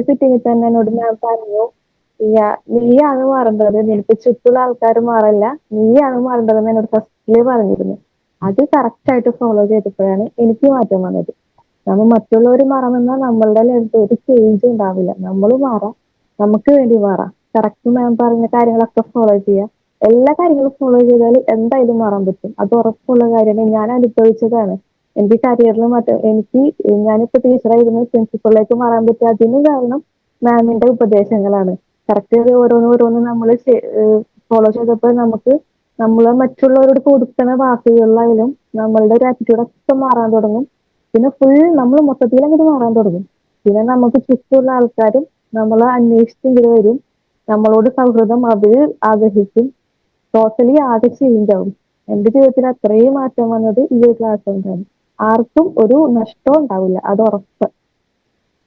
സിറ്റിങ്ങിൽ തന്നെ എന്നോട് ഞാൻ പറഞ്ഞു, നീയാണ് മാറേണ്ടത്, നിനക്ക് ചുറ്റുള്ള ആൾക്കാർ മാറല്ല, നീയാണ് മാറേണ്ടതെന്ന് എന്നോട് ഫസ്റ്റില് പറഞ്ഞിരുന്നു. അത് കറക്റ്റ് ആയിട്ട് ഫോളോ ചെയ്തപ്പോഴാണ് എനിക്ക് മാറ്റം വന്നത്. നമ്മൾ മറ്റുള്ളവർ മാറാമെന്നാൽ നമ്മളുടെ ലൈഫിൽ ഒരു ചേഞ്ച് ഉണ്ടാവില്ല. നമ്മൾ മാറാം, നമുക്ക് വേണ്ടി മാറാം. കറക്റ്റ് മാം പറഞ്ഞ കാര്യങ്ങളൊക്കെ ഫോളോ ചെയ്യുക. എല്ലാ കാര്യങ്ങളും ഫോളോ ചെയ്താൽ എന്തായാലും മാറാൻ പറ്റും. അത് ഉറപ്പുള്ള കാര്യമാണ്. ഞാൻ അനുഭവിച്ചതാണ്. എനിക്ക് കരിയറിൽ മാറ്റം, ഞാനിപ്പോ ടീച്ചറായിരുന്നു, പ്രിൻസിപ്പളിലേക്ക് മാറാൻ പറ്റിയ അതിന് കാരണം മാമിന്റെ ഉപദേശങ്ങളാണ്. കറക്റ്റ് ഓരോന്ന് നമ്മൾ ഫോളോ ചെയ്തപ്പോൾ നമ്മളെ മറ്റുള്ളവരോട് കൊടുക്കുന്ന വാക്കുകളിലായാലും നമ്മളുടെ ഒരു ആറ്റിറ്റ്യൂഡൊക്കെ മാറാൻ തുടങ്ങും. പിന്നെ നമ്മൾ മൊത്തത്തിൽ അങ്ങോട്ട് മാറാൻ തുടങ്ങും. പിന്നെ നമുക്ക് ചുറ്റുമുള്ള ആൾക്കാരും നമ്മളെ അന്വേഷിച്ച് ഇങ്ങനെ വരും. നമ്മളോട് സൗഹൃദം അവര് ആഗ്രഹിക്കും. ടോട്ടലി ആകെ ചേഞ്ച് ആവും. എന്റെ ജീവിതത്തിൽ അത്രയും മാറ്റം വന്നത് ഈ ഒരു ക്ലാസ് കൊണ്ടാണ്. ആർക്കും ഒരു നഷ്ടവും ഉണ്ടാവില്ല, അത് ഉറപ്പ്.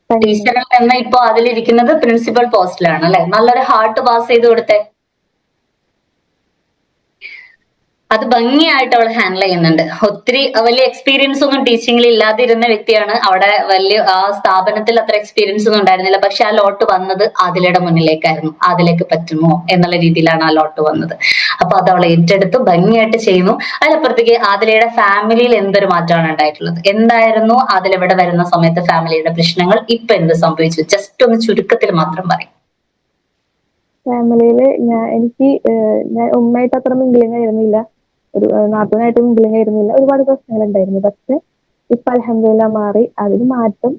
ടീച്ചറിൽ നിന്ന് ഇപ്പൊ അതിലിരിക്കുന്നത് പ്രിൻസിപ്പൽ പോസ്റ്റിലാണ് അല്ലെ? നല്ലൊരു ഹാർട്ട് പാസ് ചെയ്ത് കൊടുത്തേ. അത് ഭംഗിയായിട്ട് അവൾ ഹാൻഡിൽ ചെയ്യുന്നുണ്ട്. ഒത്തിരി വലിയ എക്സ്പീരിയൻസ് ഒന്നും ടീച്ചിങ്ങിൽ ഇല്ലാതിരുന്ന വ്യക്തിയാണ്. അവിടെ വലിയ ആ സ്ഥാപനത്തിൽ അത്ര എക്സ്പീരിയൻസ് ഒന്നും ഉണ്ടായിരുന്നില്ല. പക്ഷെ ആ ലോട്ട് വന്നത് ആദിലയുടെ മുന്നിലേക്കായിരുന്നു. ആദിലേക്ക് പറ്റുമോ എന്നുള്ള രീതിയിലാണ് ആ ലോട്ട് വന്നത്. അപ്പൊ അത് അവൾ ഏറ്റെടുത്ത് ഭംഗിയായിട്ട് ചെയ്യുന്നു. അതിലപ്പുറത്തേക്ക് ആദിലയുടെ ഫാമിലിയിൽ എന്തൊരു മാറ്റമാണ് ഉണ്ടായിട്ടുള്ളത്? എന്തായിരുന്നു ആദില ഇവിടെ വരുന്ന സമയത്ത് ഫാമിലിയുടെ പ്രശ്നങ്ങൾ? ഇപ്പൊ എന്ത് സംഭവിച്ചു? ജസ്റ്റ് ഒന്ന് ചുരുക്കത്തിൽ മാത്രം പറയും. ഫാമിലിയില് ഞാൻ ഉമ്മയായിട്ട് അത്ര മിങ്കിളിങ് ആയിരുന്നില്ല, ഒരു നാത്തൂനായിട്ട് മിങ്കിളിങ് ആയിരുന്നില്ല. ഒരുപാട് പ്രശ്നങ്ങൾ ഉണ്ടായിരുന്നു. പക്ഷെ ഇപ്പൊ അൽഹംദുലില്ലാ മാറി. അതിന് മാറ്റം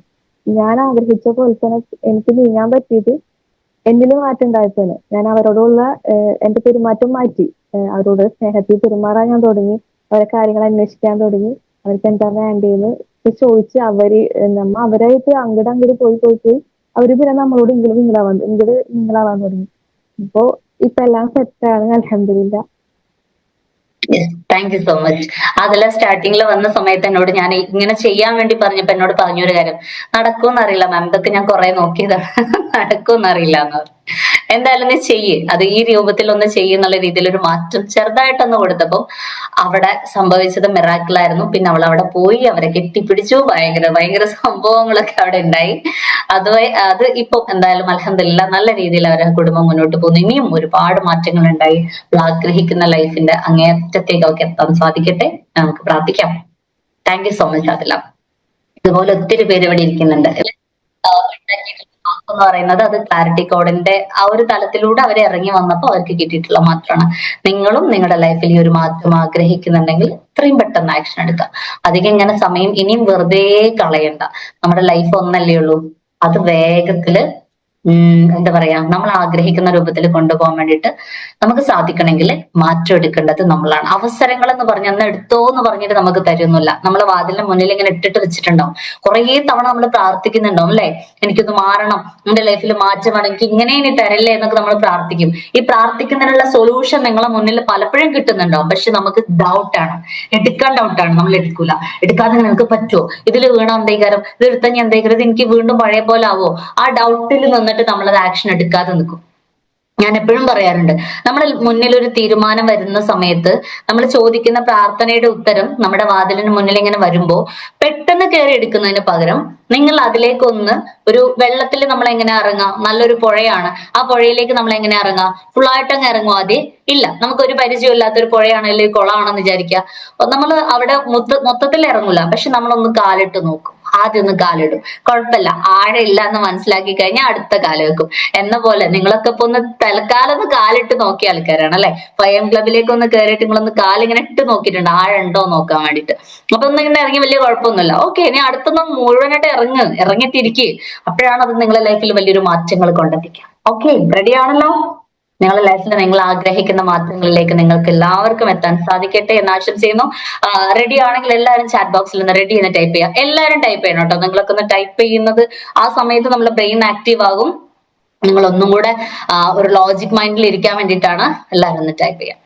ഞാൻ ആഗ്രഹിച്ച പോലെ തന്നെ എനിക്ക് നീങ്ങാൻ പറ്റിയത് എന്നിൽ മാറ്റം ഉണ്ടായപ്പോഴാണ്. ഞാൻ അവരോടുള്ള എന്റെ പെരുമാറ്റം മാറ്റി. അവരോട് സ്നേഹത്തിൽ പെരുമാറാൻ ഞാൻ തുടങ്ങി. അവരെ കാര്യങ്ങൾ അന്വേഷിക്കാൻ തുടങ്ങി. അവർക്ക് എന്താ വേണ്ടതെന്ന് ചോദിച്ച് അവരായിട്ട് അങ്ങോട്ട് പോയി അവര് പിന്നെ നമ്മളോട് നിങ്ങളാവാൻ തുടങ്ങി. ഇപ്പൊ എല്ലാം സെറ്റാണ്, അൽഹംദുലില്ലാ. Thank you so much. അതിൽ സ്റ്റാർട്ടിങ്ങിൽ വന്ന സമയത്ത് എന്നോട് ഞാൻ ഇങ്ങനെ ചെയ്യാൻ വേണ്ടി പറഞ്ഞപ്പോ എന്നോട് പറഞ്ഞൊരു കാര്യം, നടക്കുമെന്നറിയില്ല മാം, ഇതൊക്കെ ഞാൻ കുറെ നോക്കിയതാണ്, നടക്കുമെന്നറിയില്ല എന്ന് പറഞ്ഞു. എന്തായാലും നീ ചെയ്യ്, അത് ഈ രൂപത്തിൽ ഒന്ന് ചെയ്യുന്നുള്ള രീതിയിൽ ഒരു മാറ്റം ചെറുതായിട്ടൊന്ന് കൊടുത്തപ്പോൾ അവിടെ സംഭവിച്ചത് മിറാക്കിളായിരുന്നു. പിന്നെ അവൾ അവിടെ പോയി, അവരെ കെട്ടിപ്പിടിച്ചു, ഭയങ്കര ഭയങ്കര സംഭവങ്ങളൊക്കെ അവിടെ ഉണ്ടായി. അത് ഇപ്പൊ എന്തായാലും അൽഹംദുലില്ലാ നല്ല രീതിയിൽ അവരുടെ കുടുംബം മുന്നോട്ട് പോകുന്നു. ഇനിയും ഒരുപാട് മാറ്റങ്ങൾ ഉണ്ടായി. ആഗ്രഹിക്കുന്ന ലൈഫിന്റെ അങ്ങേയറ്റത്തേക്ക് അവർക്ക് എത്താൻ സാധിക്കട്ടെ, നമുക്ക് പ്രാർത്ഥിക്കാം. Thank you so much Adila. ഇതുപോലെ ഒത്തിരി പേര് ഇവിടെ ഇരിക്കുന്നുണ്ട്. എന്ന് പറയുന്നത് അത് ക്ലാരിറ്റി കോഡിന്റെ ആ ഒരു തലത്തിലൂടെ അവർ ഇറങ്ങി വന്നപ്പോൾ അവർക്ക് കിട്ടിയിട്ടുള്ള മാത്രമാണ്. നിങ്ങളും നിങ്ങളുടെ ലൈഫിൽ ഈ ഒരു മാറ്റം ആഗ്രഹിക്കുന്നുണ്ടെങ്കിൽ എത്രയും പെട്ടെന്ന് ആക്ഷൻ എടുക്കുക. അധികം ഇങ്ങനെ സമയം ഇനിയും വെറുതെ കളയണ്ട. നമ്മുടെ ലൈഫ് ഒന്നല്ലേ ഉള്ളൂ. അത് വേഗത്തില് എന്താ പറയാ, നമ്മൾ ആഗ്രഹിക്കുന്ന രൂപത്തിൽ കൊണ്ടുപോകാൻ വേണ്ടിയിട്ട് നമുക്ക് സാധിക്കണമെങ്കിൽ മാറ്റം എടുക്കേണ്ടത് നമ്മളാണ്. അവസരങ്ങൾ എന്ന് പറഞ്ഞ് അന്ന് എടുത്തോ എന്ന് പറഞ്ഞിട്ട് നമുക്ക് തരുന്നില്ല. നമ്മളെ വാതിലിന് മുന്നിൽ ഇങ്ങനെ ഇട്ടിട്ട് വെച്ചിട്ടുണ്ടാവും. കുറേ തവണ നമ്മൾ പ്രാർത്ഥിക്കുന്നുണ്ടാവും അല്ലെ, എനിക്കൊന്ന് മാറണം, എന്റെ ലൈഫിൽ മാറ്റമാണ്, എനിക്ക് ഇങ്ങനെ ഇനി തരല്ലേ എന്നൊക്കെ നമ്മൾ പ്രാർത്ഥിക്കും. ഈ പ്രാർത്ഥിക്കുന്നതിനുള്ള സൊല്യൂഷൻ നിങ്ങളെ മുന്നിൽ പലപ്പോഴും കിട്ടുന്നുണ്ടാവും. പക്ഷെ നമുക്ക് ഡൗട്ടാണ്, എടുക്കാൻ ഡൗട്ടാണ്, നമ്മൾ എടുക്കൂല. എടുക്കാതെ നിനക്ക് പറ്റുമോ, ഇതിൽ വീണ എന്തേക്കാരം, ഇത് എടുത്താൽ ഞാൻ എന്തേക്കാരം, ഇത് എനിക്ക് വീണ്ടും പഴയ പോലെ ആവോ, ആ ഡൗട്ടിൽ നിന്നിട്ട് നമ്മളത് ആക്ഷൻ എടുക്കാതെ നിൽക്കും. ഞാൻ എപ്പോഴും പറയാറുണ്ട്, നമ്മുടെ മുന്നിൽ ഒരു തീരുമാനം വരുന്ന സമയത്ത് നമ്മൾ ചോദിക്കുന്ന പ്രാർത്ഥനയുടെ ഉത്തരം നമ്മുടെ വാതിലിന് മുന്നിൽ ഇങ്ങനെ വരുമ്പോ പെട്ടെന്ന് കയറി എടുക്കുന്നതിന് പകരം നിങ്ങൾ അതിലേക്കൊന്ന് ഒരു വെള്ളത്തിൽ നമ്മൾ എങ്ങനെ ഇറങ്ങാം, നല്ലൊരു പുഴയാണ്, ആ പുഴയിലേക്ക് നമ്മൾ എങ്ങനെ ഇറങ്ങാം, ഫുള്ളായിട്ടങ്ങ് ഇറങ്ങും ആദ്യം ഇല്ല, നമുക്കൊരു പരിചയമില്ലാത്തൊരു പുഴയാണെങ്കിലും കുളമാണെന്ന് വിചാരിക്കുക, നമ്മൾ അവിടെ മൊത്തത്തിൽ ഇറങ്ങൂല, പക്ഷെ നമ്മളൊന്ന് കാലിട്ട് നോക്കും. ആദ്യം ഒന്ന് കാലിടും, കുഴപ്പമില്ല, ആഴമില്ല എന്ന് മനസ്സിലാക്കി കഴിഞ്ഞാൽ അടുത്ത കാല് വെക്കും. എന്ന പോലെ നിങ്ങളൊക്കെ ഇപ്പൊ ഒന്ന് തൽക്കാലം ഒന്ന് കാലിട്ട് നോക്കിയ ആൾക്കാരാണ് അല്ലെ. ഫയം ക്ലബിലേക്ക് ഒന്ന് കയറിയിട്ട് നിങ്ങളൊന്ന് കാലിങ്ങനെ ഇട്ട് നോക്കിയിട്ടുണ്ട്, ആഴുണ്ടോ നോക്കാൻ വേണ്ടിട്ട്. അപ്പൊ ഒന്ന് ഇങ്ങനെ ഇറങ്ങി വലിയ കുഴപ്പമൊന്നുമില്ല. ഓക്കെ, ഇനി അടുത്തൊന്ന് മുഴുവനായിട്ട് ഇറങ്ങിത്തിരിക്കുക. അപ്പോഴാണ് അത് നിങ്ങളുടെ ലൈഫിൽ വലിയൊരു മാറ്റങ്ങൾ കൊണ്ടെത്തിക്കുക. ഓക്കെ, റെഡി ആണല്ലോ? നിങ്ങളുടെ ലൈഫിൽ നിങ്ങൾ ആഗ്രഹിക്കുന്ന മാറ്റങ്ങളിലേക്ക് നിങ്ങൾക്ക് എല്ലാവർക്കും എത്താൻ സാധിക്കട്ടെ എന്ന് ആശംസിക്കുന്നു. റെഡി ആണെങ്കിൽ എല്ലാവരും ചാറ്റ് ബോക്സിൽ ഒന്ന് റെഡി എന്ന് ടൈപ്പ് ചെയ്യാം. എല്ലാവരും ടൈപ്പ് ചെയ്യണം കേട്ടോ. നിങ്ങളൊക്കെ ഒന്ന് ടൈപ്പ് ചെയ്യുന്നത് ആ സമയത്ത് നമ്മുടെ ബ്രെയിൻ ആക്റ്റീവ് ആകും. നിങ്ങൾ ഒന്നും കൂടെ ഒരു ലോജിക് മൈൻഡിൽ ഇരിക്കാൻ വേണ്ടിയിട്ടാണ്. എല്ലാവരും ഒന്ന് ടൈപ്പ് ചെയ്യാം.